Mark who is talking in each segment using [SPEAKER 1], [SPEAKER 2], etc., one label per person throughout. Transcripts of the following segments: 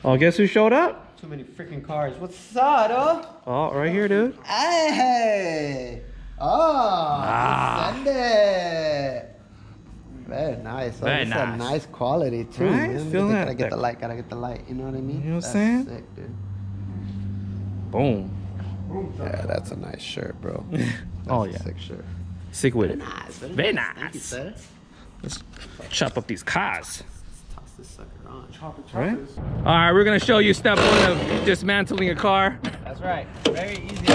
[SPEAKER 1] Oh, guess who showed up?
[SPEAKER 2] Too many freaking cars. What's up, though?
[SPEAKER 1] Oh, right here, dude.
[SPEAKER 2] Hey! Oh, Sunday. Very nice. Oh,
[SPEAKER 1] Very
[SPEAKER 2] this
[SPEAKER 1] nice.
[SPEAKER 2] Is a nice quality too.
[SPEAKER 1] Right?
[SPEAKER 2] Man.
[SPEAKER 1] Feel that.
[SPEAKER 2] Gotta get the light. Gotta get the light. You know what I mean?
[SPEAKER 1] You know what I'm
[SPEAKER 2] That's
[SPEAKER 1] saying?
[SPEAKER 2] Sick, dude.
[SPEAKER 1] Boom.
[SPEAKER 2] Yeah, that's a nice shirt, bro.
[SPEAKER 1] Oh yeah.
[SPEAKER 2] Sick shirt.
[SPEAKER 1] Sick with it.
[SPEAKER 2] Nice.
[SPEAKER 1] Very nice.
[SPEAKER 2] Thank you, sir.
[SPEAKER 1] Let's chop up these cars.
[SPEAKER 2] Toss this sucker on.
[SPEAKER 3] Chop it,
[SPEAKER 1] Right? All right, we're gonna show you step one of dismantling a car.
[SPEAKER 2] That's right. Very easy.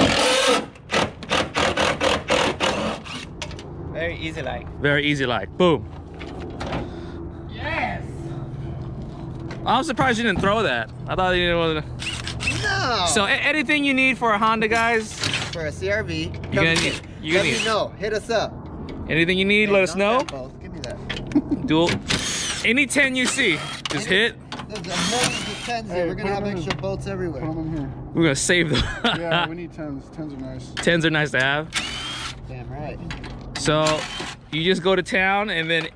[SPEAKER 2] Very easy, like.
[SPEAKER 1] Very easy, like boom.
[SPEAKER 2] Yes.
[SPEAKER 1] I'm surprised you didn't throw that. I thought you didn't want to.
[SPEAKER 2] No.
[SPEAKER 1] So anything you need for a Honda, guys.
[SPEAKER 2] For a CRV,
[SPEAKER 1] You're gonna need.
[SPEAKER 2] let me know. Hit us up.
[SPEAKER 1] Anything you need, let us know.
[SPEAKER 2] Give me that.
[SPEAKER 1] Dual. Any 10 you see, just hit.
[SPEAKER 2] There's millions of tens here. We're gonna have extra bolts everywhere.
[SPEAKER 3] Put them in here.
[SPEAKER 1] We're gonna save them.
[SPEAKER 3] Yeah, we need 10s. 10s are nice.
[SPEAKER 1] 10s are nice to have.
[SPEAKER 2] Damn right.
[SPEAKER 1] So you just go to town, and then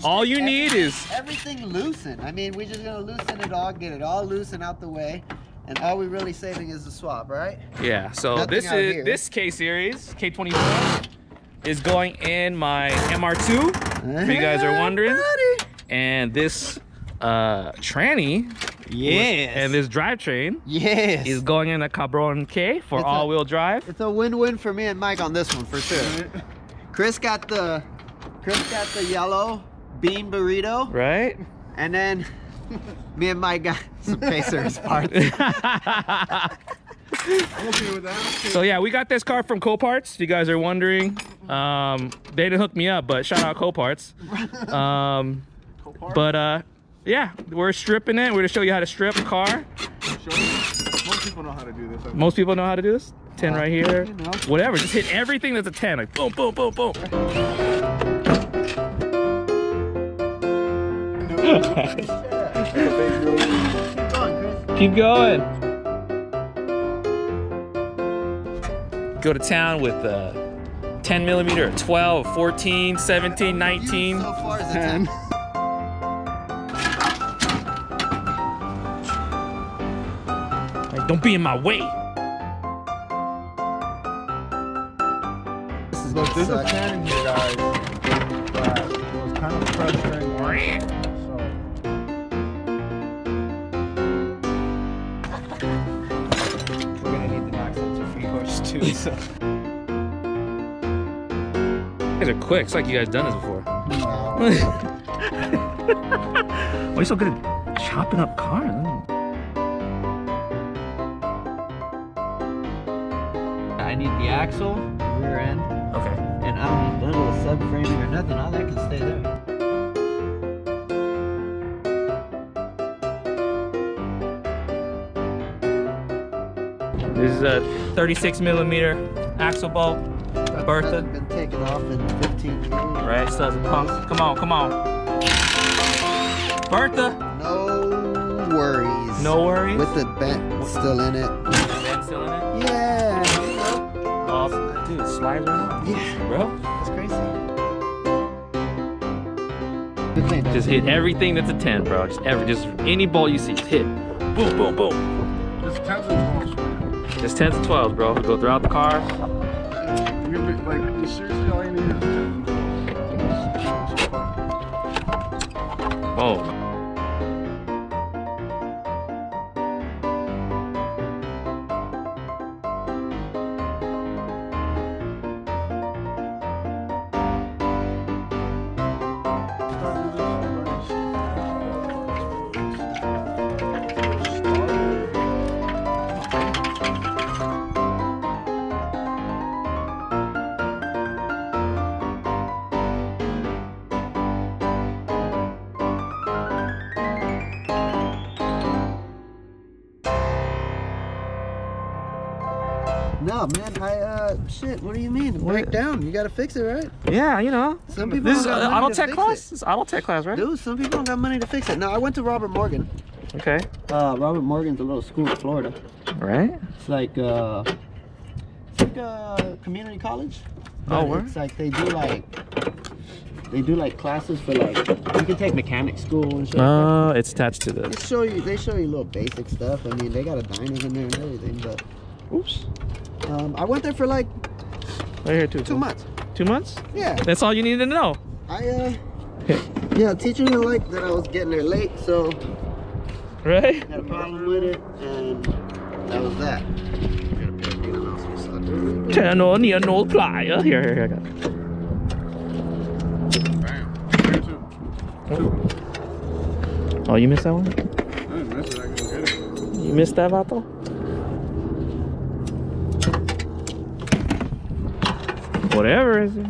[SPEAKER 1] all you need is
[SPEAKER 2] everything loosen. I mean, we're just gonna loosen it all, get it all loose and out the way, and all we're really saving is the swap, right?
[SPEAKER 1] yeah. So
[SPEAKER 2] Nothing out here.
[SPEAKER 1] this K series K24 is going in my MR2. If you guys are wondering, and this tranny,
[SPEAKER 2] yes,
[SPEAKER 1] and this drivetrain,
[SPEAKER 2] yes,
[SPEAKER 1] is going in a Cabron K for all-wheel drive.
[SPEAKER 2] It's a win-win for me and Mike on this one for sure. Chris got the yellow bean burrito,
[SPEAKER 1] Right?
[SPEAKER 2] and then me and Mike got some Pacers parts.
[SPEAKER 3] I'm okay with that.
[SPEAKER 1] So yeah, we got this car from Coparts. If you guys are wondering, they didn't hook me up, but shout out Coparts. Yeah, we're stripping it. We're gonna show you how to strip a car.
[SPEAKER 3] Most people know how to do this.
[SPEAKER 1] Most people know how to do this. 10 right here.
[SPEAKER 2] You know.
[SPEAKER 1] Whatever, just hit everything that's a 10. Like boom, boom, boom, boom. Keep going. Go to town with 10 millimeter, 12, 14, 17, 19.
[SPEAKER 2] So far as a 10.
[SPEAKER 1] Hey, don't be in my way.
[SPEAKER 3] Look, there's a fan in here, guys, that was kind of frustrating.
[SPEAKER 2] We're gonna need the max up to 3 horse too. So.
[SPEAKER 1] You guys are quick. It's like you guys done this before. Why are you so good at chopping up cars?
[SPEAKER 2] I need the axle, rear end,
[SPEAKER 1] Okay.
[SPEAKER 2] and I don't need none of the subframing or nothing. All that can stay there.
[SPEAKER 1] This is a 36 millimeter axle bolt. Bertha.
[SPEAKER 2] Hasn't been taken off in 15 years.
[SPEAKER 1] Right, so it's pumps. Come on, come on. Bertha.
[SPEAKER 2] No worries.
[SPEAKER 1] No worries.
[SPEAKER 2] With the bent still in it.
[SPEAKER 1] Vent still in it?
[SPEAKER 2] Yeah.
[SPEAKER 1] Oh, dude, it slides right now.
[SPEAKER 2] Yeah.
[SPEAKER 1] Bro.
[SPEAKER 2] That's crazy. Good thing.
[SPEAKER 1] Just hit everything that's a 10, bro. Just any bolt you see, just hit. Boom, boom, boom.
[SPEAKER 3] Just 10s and 12s.
[SPEAKER 1] Just 10s and 12s, bro. Go throughout the car.
[SPEAKER 3] Like, seriously, all you need is 10s and 12s.
[SPEAKER 1] Boom.
[SPEAKER 2] No, man. Shit. What do you mean? Break down. You gotta fix it, right?
[SPEAKER 1] Yeah, you know.
[SPEAKER 2] Some people
[SPEAKER 1] This is
[SPEAKER 2] don't got money
[SPEAKER 1] auto
[SPEAKER 2] to
[SPEAKER 1] tech
[SPEAKER 2] fix
[SPEAKER 1] class?
[SPEAKER 2] it.
[SPEAKER 1] This is auto tech class, right?
[SPEAKER 2] Dude, some people don't got money to fix it. No, I went to Robert Morgan.
[SPEAKER 1] Okay.
[SPEAKER 2] Robert Morgan's a little school in Florida.
[SPEAKER 1] Right?
[SPEAKER 2] It's like a community college.
[SPEAKER 1] Oh,
[SPEAKER 2] But
[SPEAKER 1] word?
[SPEAKER 2] it's like they do like They do like classes for like you can take mechanic school and shit.
[SPEAKER 1] Oh, it's attached to this.
[SPEAKER 2] They show you little basic stuff. I mean, they got a dyno in there and everything, but
[SPEAKER 1] Oops.
[SPEAKER 2] I went there for like
[SPEAKER 1] Right here too.
[SPEAKER 2] 2 months.
[SPEAKER 1] 2 months?
[SPEAKER 2] Yeah.
[SPEAKER 1] That's all you need to know.
[SPEAKER 2] Yeah, teacher didn't like that I was getting there late, so
[SPEAKER 1] Right?
[SPEAKER 2] had a problem with it, and that was that.
[SPEAKER 1] Channel need an old plier. Here, I got it. Oh, you missed that one?
[SPEAKER 3] I didn't miss it. I can get it.
[SPEAKER 1] You missed that, Vato? Whatever is it?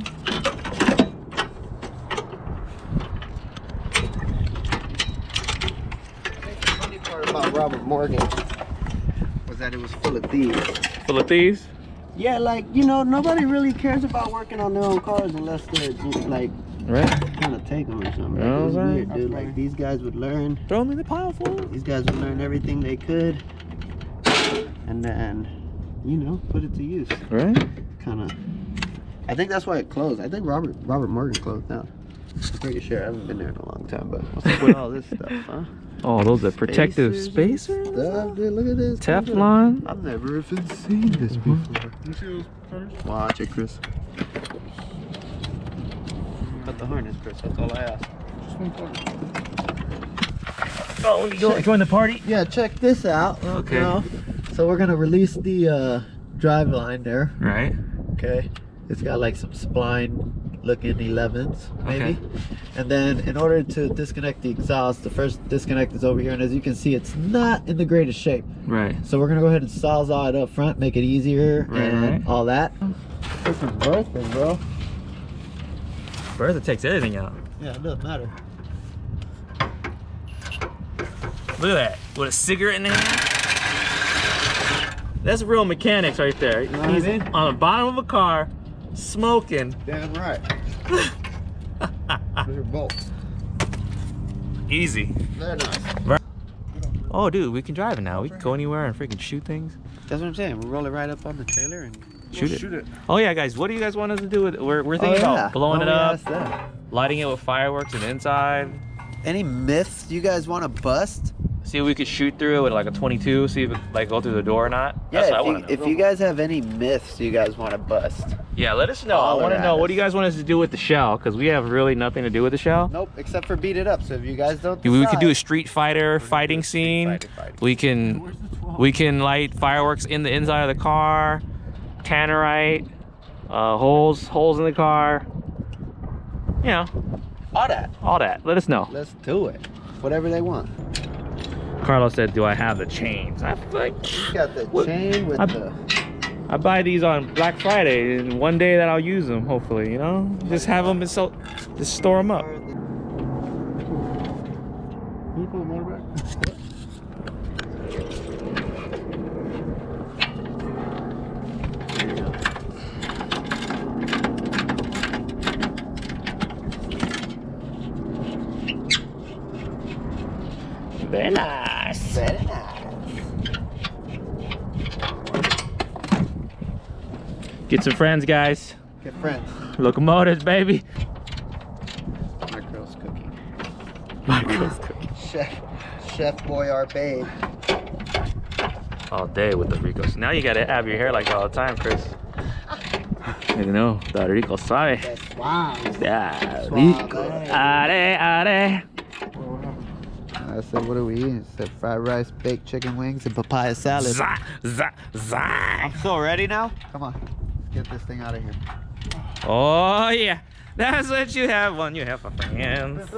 [SPEAKER 2] The funny part about Robert Morgan was that it was full of thieves.
[SPEAKER 1] Full of thieves?
[SPEAKER 2] Yeah, like, you know, nobody really cares about working on their own cars unless they're like
[SPEAKER 1] Right.
[SPEAKER 2] trying to take them or something.
[SPEAKER 1] Yeah,
[SPEAKER 2] Like, it was
[SPEAKER 1] right.
[SPEAKER 2] weird, dude. Like, these guys would learn.
[SPEAKER 1] Throw them in the pile for
[SPEAKER 2] These guys would learn everything they could, and then, you know, put it to use.
[SPEAKER 1] Right?
[SPEAKER 2] Kind of. I think that's why it closed. I think Robert Morgan closed down. I'm pretty sure. I haven't been there in a long time, but what's up with all this stuff, huh?
[SPEAKER 1] Oh, those are protective
[SPEAKER 2] Spacers
[SPEAKER 1] spacers?
[SPEAKER 2] Stuff, dude. Look at this.
[SPEAKER 1] Teflon?
[SPEAKER 2] I've never even seen this before.
[SPEAKER 3] You see those cutters?
[SPEAKER 2] Watch it, Chris. Cut the harness, Chris. That's all I ask.
[SPEAKER 3] Just one cutter.
[SPEAKER 1] Oh, let me go join the party.
[SPEAKER 2] Yeah, check this out.
[SPEAKER 1] Okay.
[SPEAKER 2] You know, so we're gonna release the drive line there.
[SPEAKER 1] Right.
[SPEAKER 2] Okay. It's got like some spline looking 11s maybe.
[SPEAKER 1] Okay.
[SPEAKER 2] And then in order to disconnect the exhaust, the first disconnect is over here, and as you can see, it's not in the greatest shape.
[SPEAKER 1] Right.
[SPEAKER 2] So we're gonna go ahead and sawzall it up front, make it easier,
[SPEAKER 1] Right,
[SPEAKER 2] and
[SPEAKER 1] right.
[SPEAKER 2] all that. This is Bertha, bro.
[SPEAKER 1] Bertha takes everything out.
[SPEAKER 2] Yeah, it doesn't matter.
[SPEAKER 1] Look at that. With a cigarette in hand. That's real mechanics right there.
[SPEAKER 2] know what I
[SPEAKER 1] He's
[SPEAKER 2] mean?
[SPEAKER 1] on the bottom of a car, smoking.
[SPEAKER 3] Damn right. Those are bolts.
[SPEAKER 1] Easy.
[SPEAKER 2] Very nice.
[SPEAKER 1] Oh, dude, we can drive it now. We can go anywhere and freaking shoot things.
[SPEAKER 2] That's what I'm saying. We'll roll it right up on the trailer and
[SPEAKER 1] Shoot it. Oh yeah, guys. What do you guys want us to do with it? We're thinking about blowing it up, lighting it with fireworks and inside.
[SPEAKER 2] Any myths you guys want to bust?
[SPEAKER 1] See if we could shoot through it with like a 22. See if it like go through the door or not. That's what I wanna know.
[SPEAKER 2] If you guys have any myths you guys want to bust.
[SPEAKER 1] Yeah, let us know. I
[SPEAKER 2] Holler
[SPEAKER 1] want to
[SPEAKER 2] at
[SPEAKER 1] know
[SPEAKER 2] us.
[SPEAKER 1] what do you guys want us to do with the shell, because we have really nothing to do with the shell.
[SPEAKER 2] Nope, except for beat it up. So if you guys don't
[SPEAKER 1] We could do a
[SPEAKER 2] decide-
[SPEAKER 1] Street Fighter fighting scene.
[SPEAKER 2] fighting.
[SPEAKER 1] We can light fireworks in the inside of the car, tannerite, holes in the car. You know,
[SPEAKER 2] all that.
[SPEAKER 1] all that. Let us know.
[SPEAKER 2] Let's do it. Whatever they want.
[SPEAKER 1] Carlos said, "Do I have the chains?" I feel like
[SPEAKER 2] You got the chain with
[SPEAKER 1] I buy these on Black Friday, and one day that I'll use them. Hopefully, you know, just have them and just store them up.
[SPEAKER 3] Can you pull the motor back?
[SPEAKER 1] Very nice.
[SPEAKER 2] Very nice.
[SPEAKER 1] Get some friends, guys.
[SPEAKER 2] Get friends.
[SPEAKER 1] Locomotives, baby.
[SPEAKER 2] My girl's cooking.
[SPEAKER 1] My girl's cooking
[SPEAKER 2] Chef Boyar Babe.
[SPEAKER 1] all day with the Ricos. Now you gotta have your hair like that all the time, Chris. You know, the Rico suave.
[SPEAKER 2] That's wow.
[SPEAKER 1] Yeah,
[SPEAKER 2] Suave.
[SPEAKER 1] Rico. Are.
[SPEAKER 2] I said, what are we eating? I said fried rice, baked chicken wings, and papaya salad.
[SPEAKER 1] Za, za, za.
[SPEAKER 2] I'm so ready now. Come on. Get this thing out of here.
[SPEAKER 1] Oh yeah, that's what you have when you have a friend. There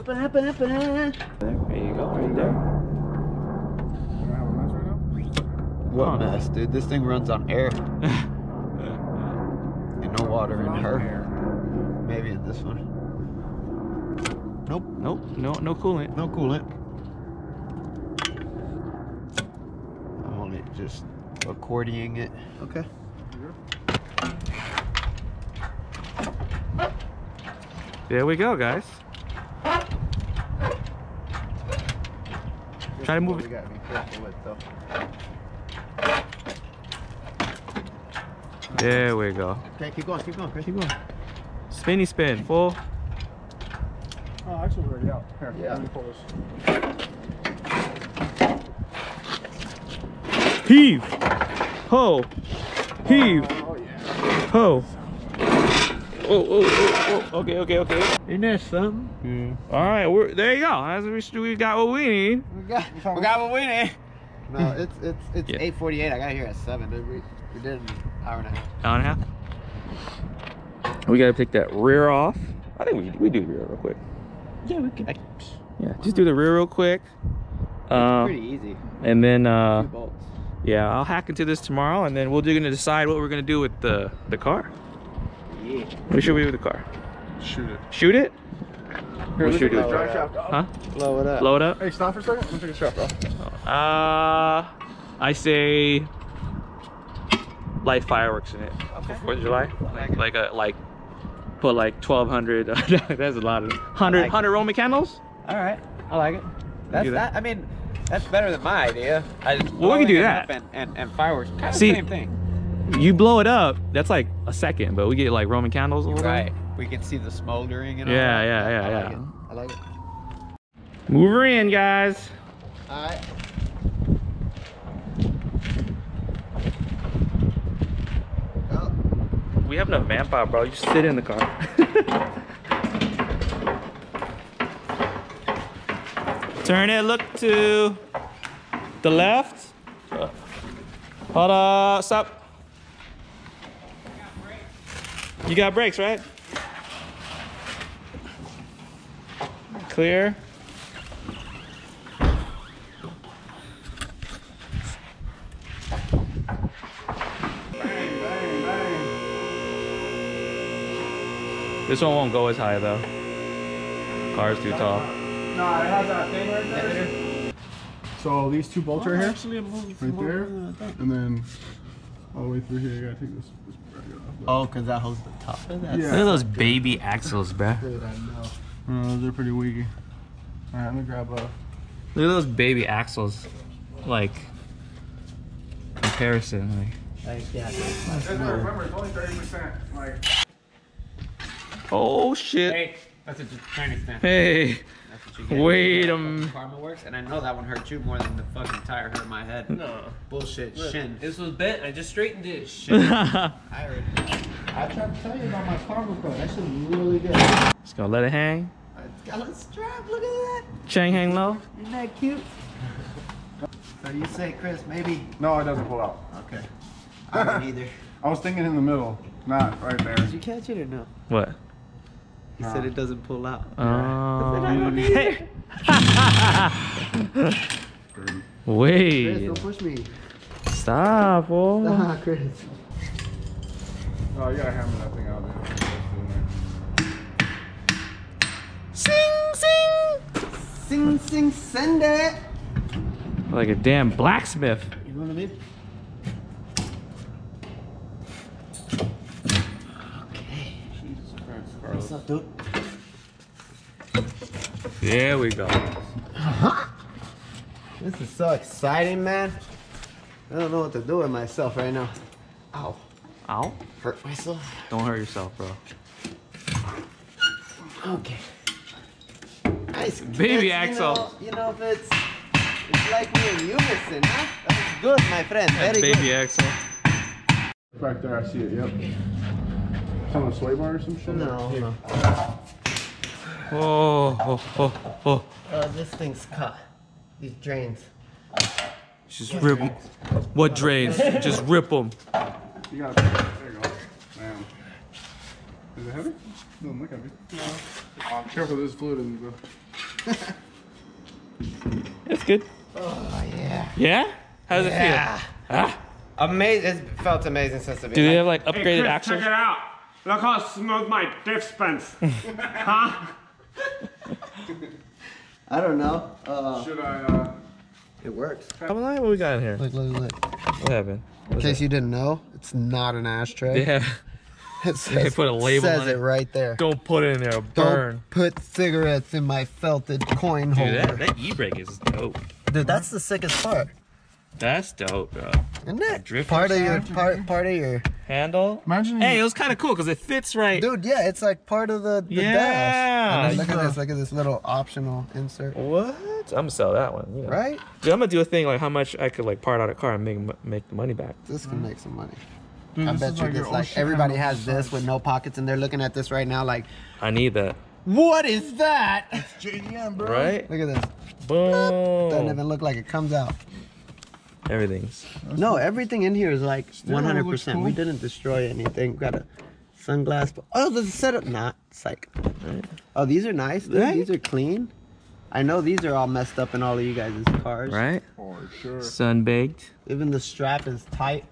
[SPEAKER 1] you go, right there.
[SPEAKER 2] What mess, dude? This thing runs on air. And no water in her. Maybe in this one. Nope.
[SPEAKER 1] Nope, no coolant.
[SPEAKER 2] No coolant. I'm only just accordioning it. Okay.
[SPEAKER 1] There we go, guys. Try to move
[SPEAKER 2] We
[SPEAKER 1] it.
[SPEAKER 2] gotta be careful with though.
[SPEAKER 1] There we go.
[SPEAKER 2] Okay, keep going, Chris.
[SPEAKER 1] Keep going. Spinny spin, full.
[SPEAKER 3] Oh, actually, already out. Here,
[SPEAKER 2] Yeah.
[SPEAKER 3] let me pull this.
[SPEAKER 1] Heave! Ho! Heave!
[SPEAKER 3] Oh, yeah.
[SPEAKER 1] Ho! Oh. Okay.
[SPEAKER 2] Isn't that something?
[SPEAKER 1] All right, there you go. We got what we need.
[SPEAKER 2] We got what we need. No, it's 8:48. I got here at 7. We did an hour and a half.
[SPEAKER 1] Hour and a half. We gotta take that rear off. I think we do the rear real quick.
[SPEAKER 2] Yeah, we can.
[SPEAKER 1] Yeah, just do the rear real quick.
[SPEAKER 2] It's pretty easy.
[SPEAKER 1] And then
[SPEAKER 2] Two bolts.
[SPEAKER 1] yeah, I'll hack into this tomorrow, and then we're gonna decide what we're gonna do with the car.
[SPEAKER 2] Yeah.
[SPEAKER 1] What should we do with the car?
[SPEAKER 3] Shoot it.
[SPEAKER 1] Shoot it?
[SPEAKER 3] Here,
[SPEAKER 1] What
[SPEAKER 3] look
[SPEAKER 1] should
[SPEAKER 3] at
[SPEAKER 1] we
[SPEAKER 3] the
[SPEAKER 1] do?
[SPEAKER 3] drive shaft off.
[SPEAKER 1] Huh?
[SPEAKER 2] Blow it up.
[SPEAKER 1] Blow it up?
[SPEAKER 3] Hey, stop for a second. Let me take a shaft off.
[SPEAKER 1] I say light fireworks in it.
[SPEAKER 2] Okay.
[SPEAKER 1] 4th of July. Like put like 1,200. That's a lot of 100 Roman candles.
[SPEAKER 2] All right, I like it. That's
[SPEAKER 1] do that.
[SPEAKER 2] I mean, that's better than my idea.
[SPEAKER 1] Well, we can do that.
[SPEAKER 2] And fireworks. Kind of
[SPEAKER 1] See,
[SPEAKER 2] the same thing.
[SPEAKER 1] You blow it up, that's like a second, but we get like Roman candles.
[SPEAKER 2] Right. We can see the smoldering and all
[SPEAKER 1] Yeah,
[SPEAKER 2] that.
[SPEAKER 1] yeah.
[SPEAKER 2] I like it.
[SPEAKER 1] Move her in, guys.
[SPEAKER 2] All right. Oh.
[SPEAKER 1] We have enough manpower, bro. You sit in the car. Turn it, look to the left. Hold on, stop. You got brakes, right? Clear. This one won't go as high though. Car's too tall.
[SPEAKER 3] Nah, it has that thing right there. So these two bolts right here, right there, and then all the way through here, you gotta take this bracket off.
[SPEAKER 2] Oh, because that holds the top of that.
[SPEAKER 3] Yeah.
[SPEAKER 1] Look at those baby axles, bruh.
[SPEAKER 2] Dude, I know.
[SPEAKER 3] Those are pretty weaky. All right, let me grab a.
[SPEAKER 1] Look at those baby axles. Like, comparison. Like.
[SPEAKER 2] Yeah.
[SPEAKER 3] Remember, it's only 30%. Like.
[SPEAKER 1] Oh shit.
[SPEAKER 2] Hey, that's a Chinese stand.
[SPEAKER 1] Hey.
[SPEAKER 2] That's what you get.
[SPEAKER 1] Wait a
[SPEAKER 2] Karma works, and I know that one hurt you more than the fucking tire hurt my head.
[SPEAKER 4] No.
[SPEAKER 2] Bullshit. Shin.
[SPEAKER 4] This was bent. I just straightened it.
[SPEAKER 2] Shit. I tried to tell you about my Karma Pro. That shit was really good.
[SPEAKER 1] Just gonna let it hang.
[SPEAKER 2] It's got a strap. Look at that.
[SPEAKER 1] Chain hang low.
[SPEAKER 2] Isn't that cute? So you say, Chris, maybe?
[SPEAKER 3] No, it doesn't pull out.
[SPEAKER 2] Okay. I don't either.
[SPEAKER 3] I was thinking in the middle, not right there.
[SPEAKER 2] Did you catch it or no?
[SPEAKER 1] What?
[SPEAKER 2] He said it doesn't pull out.
[SPEAKER 1] I
[SPEAKER 2] don't either. Chris,
[SPEAKER 1] Wait.
[SPEAKER 2] don't push me.
[SPEAKER 1] Stop, boy.
[SPEAKER 2] Ah, Chris.
[SPEAKER 3] Oh, you gotta hammer that thing out, dude.
[SPEAKER 1] Sing, sing.
[SPEAKER 2] Sing, sing, send it.
[SPEAKER 1] Like a damn blacksmith.
[SPEAKER 2] You know what I mean? Okay. Jesus Christ. What's up, dude?
[SPEAKER 1] There we go.
[SPEAKER 2] This is so exciting, man. I don't know what to do with myself right now. Ow.
[SPEAKER 1] Ow.
[SPEAKER 2] Hurt myself.
[SPEAKER 1] Don't hurt yourself, bro.
[SPEAKER 2] Okay. Nice.
[SPEAKER 1] Baby
[SPEAKER 2] It's,
[SPEAKER 1] axle.
[SPEAKER 2] You know, if it's like we're in unison, huh? That's good, my friend. Very
[SPEAKER 1] Baby
[SPEAKER 2] good.
[SPEAKER 1] axle.
[SPEAKER 3] Back there, I see it, yep. It's on a sway bar or some shit?
[SPEAKER 2] No.
[SPEAKER 1] Oh.
[SPEAKER 2] This thing's cut. These drains.
[SPEAKER 1] Just rip them. What drains? Just rip them.
[SPEAKER 3] You got it. There you go. Man. Is it heavy? Doesn't look heavy. No. Careful, there's fluid in the.
[SPEAKER 1] It's good.
[SPEAKER 2] Oh, yeah.
[SPEAKER 1] Yeah? How does it
[SPEAKER 2] Yeah.
[SPEAKER 1] feel? Ah.
[SPEAKER 2] Amazing. It's felt amazing since the
[SPEAKER 1] Do
[SPEAKER 2] beginning.
[SPEAKER 1] they have like upgraded axles?
[SPEAKER 5] Check it out. Look how smooth my diff spins. Huh?
[SPEAKER 2] I don't know.
[SPEAKER 3] Should I,
[SPEAKER 2] It works.
[SPEAKER 1] What we got in here?
[SPEAKER 2] Look.
[SPEAKER 1] What happened?
[SPEAKER 2] In case you didn't know, it's not an ashtray.
[SPEAKER 1] Yeah.
[SPEAKER 2] It says,
[SPEAKER 1] put a label
[SPEAKER 2] says
[SPEAKER 1] on
[SPEAKER 2] it
[SPEAKER 1] it.
[SPEAKER 2] right there.
[SPEAKER 1] Don't put it in there. Burn.
[SPEAKER 2] Don't put cigarettes in my felted coin
[SPEAKER 1] Dude,
[SPEAKER 2] holder.
[SPEAKER 1] that e-brake is dope.
[SPEAKER 2] Dude, that's the sickest part.
[SPEAKER 1] That's dope, bro.
[SPEAKER 2] Isn't it?
[SPEAKER 1] Drift
[SPEAKER 2] Part of
[SPEAKER 1] side?
[SPEAKER 2] your part of your
[SPEAKER 1] Handle.
[SPEAKER 3] Imagine.
[SPEAKER 1] Hey, it was kind of cool because it fits right.
[SPEAKER 2] dude. Yeah, it's like part of the
[SPEAKER 1] Yeah.
[SPEAKER 2] dash. And then look at this little optional insert.
[SPEAKER 1] What? I'm gonna sell that one. You know.
[SPEAKER 2] Right?
[SPEAKER 1] Dude, I'm gonna do a thing like how much I could like part out a car and make the money back.
[SPEAKER 2] This can make some money.
[SPEAKER 3] Dude,
[SPEAKER 2] I
[SPEAKER 3] this
[SPEAKER 2] bet
[SPEAKER 3] is
[SPEAKER 2] you
[SPEAKER 3] like
[SPEAKER 2] this
[SPEAKER 3] your
[SPEAKER 2] like
[SPEAKER 3] ocean
[SPEAKER 2] everybody
[SPEAKER 3] animal
[SPEAKER 2] has this with no pockets and they're looking at this right now like,
[SPEAKER 1] I need that.
[SPEAKER 2] what is that?
[SPEAKER 3] JDM, bro.
[SPEAKER 1] Right?
[SPEAKER 2] Look at this.
[SPEAKER 1] Boom.
[SPEAKER 2] Doesn't even look like it comes out.
[SPEAKER 1] Everything's.
[SPEAKER 2] No, everything in here is like
[SPEAKER 3] Still looks
[SPEAKER 2] 100%.
[SPEAKER 3] cool.
[SPEAKER 2] We didn't destroy anything. Got a sunglass. Oh, there's a setup. Nah, it's like. Oh, these are nice. Dude.
[SPEAKER 1] Right?
[SPEAKER 2] These are clean. I know these are all messed up in all of you guys' cars.
[SPEAKER 1] Right?
[SPEAKER 3] For sure.
[SPEAKER 1] Sun-baked.
[SPEAKER 2] Even the strap is tight.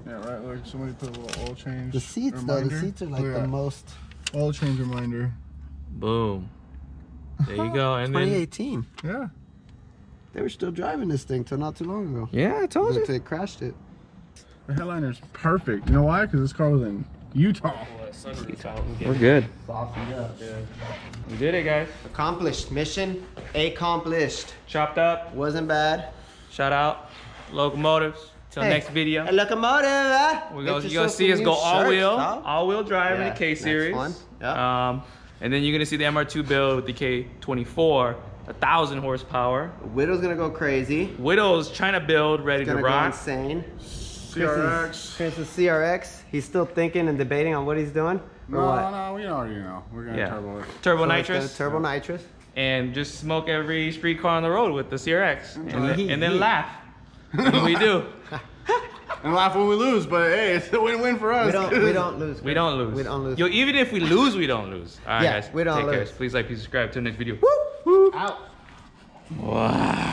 [SPEAKER 3] Yeah, right. Like somebody put a little oil change.
[SPEAKER 2] The seats, though, the seats are like the most.
[SPEAKER 3] Oil change reminder.
[SPEAKER 1] Boom. There you go. And then
[SPEAKER 2] 2018.
[SPEAKER 3] Yeah.
[SPEAKER 2] They were still driving this thing till not too long ago.
[SPEAKER 1] yeah, I told you.
[SPEAKER 2] They crashed it.
[SPEAKER 3] The headliner's perfect. You know why? Because this car was in Utah.
[SPEAKER 1] We're good.
[SPEAKER 2] Softened up.
[SPEAKER 1] We did it, guys.
[SPEAKER 2] Accomplished. Mission accomplished.
[SPEAKER 1] Chopped up.
[SPEAKER 2] Wasn't bad.
[SPEAKER 1] Shout out. Locomotives. Till
[SPEAKER 2] Hey,
[SPEAKER 1] next video.
[SPEAKER 2] A locomotive.
[SPEAKER 1] You're gonna see us go all-wheel drive in the K series.
[SPEAKER 2] Yeah.
[SPEAKER 1] And then you're gonna see the MR2 build with the K24, 1,000 horsepower.
[SPEAKER 2] Widow's gonna go crazy.
[SPEAKER 1] Widow's trying to build, ready to
[SPEAKER 2] Gonna go
[SPEAKER 1] rock.
[SPEAKER 2] insane.
[SPEAKER 3] CRX.
[SPEAKER 2] Chris's CRX. He's still thinking and debating on what he's doing. Or what?
[SPEAKER 3] No, we already know. We're gonna
[SPEAKER 1] Yeah.
[SPEAKER 3] turbo it.
[SPEAKER 1] Turbo
[SPEAKER 2] So it's gonna
[SPEAKER 1] nitrous.
[SPEAKER 2] Turbo nitrous.
[SPEAKER 1] And just smoke every street car on the road with the CRX.
[SPEAKER 2] Hee
[SPEAKER 1] And then
[SPEAKER 2] hee.
[SPEAKER 1] laugh. And we do.
[SPEAKER 3] And laugh when we lose, but hey, it's a win-win for us.
[SPEAKER 2] We don't lose.
[SPEAKER 1] We don't lose.
[SPEAKER 2] We don't lose.
[SPEAKER 1] Yo, even if we lose, we don't lose. All right,
[SPEAKER 2] Yeah,
[SPEAKER 1] guys.
[SPEAKER 2] we don't
[SPEAKER 1] Take care.
[SPEAKER 2] lose.
[SPEAKER 1] Please like, please subscribe. Till next video.
[SPEAKER 2] Out.
[SPEAKER 1] Wow.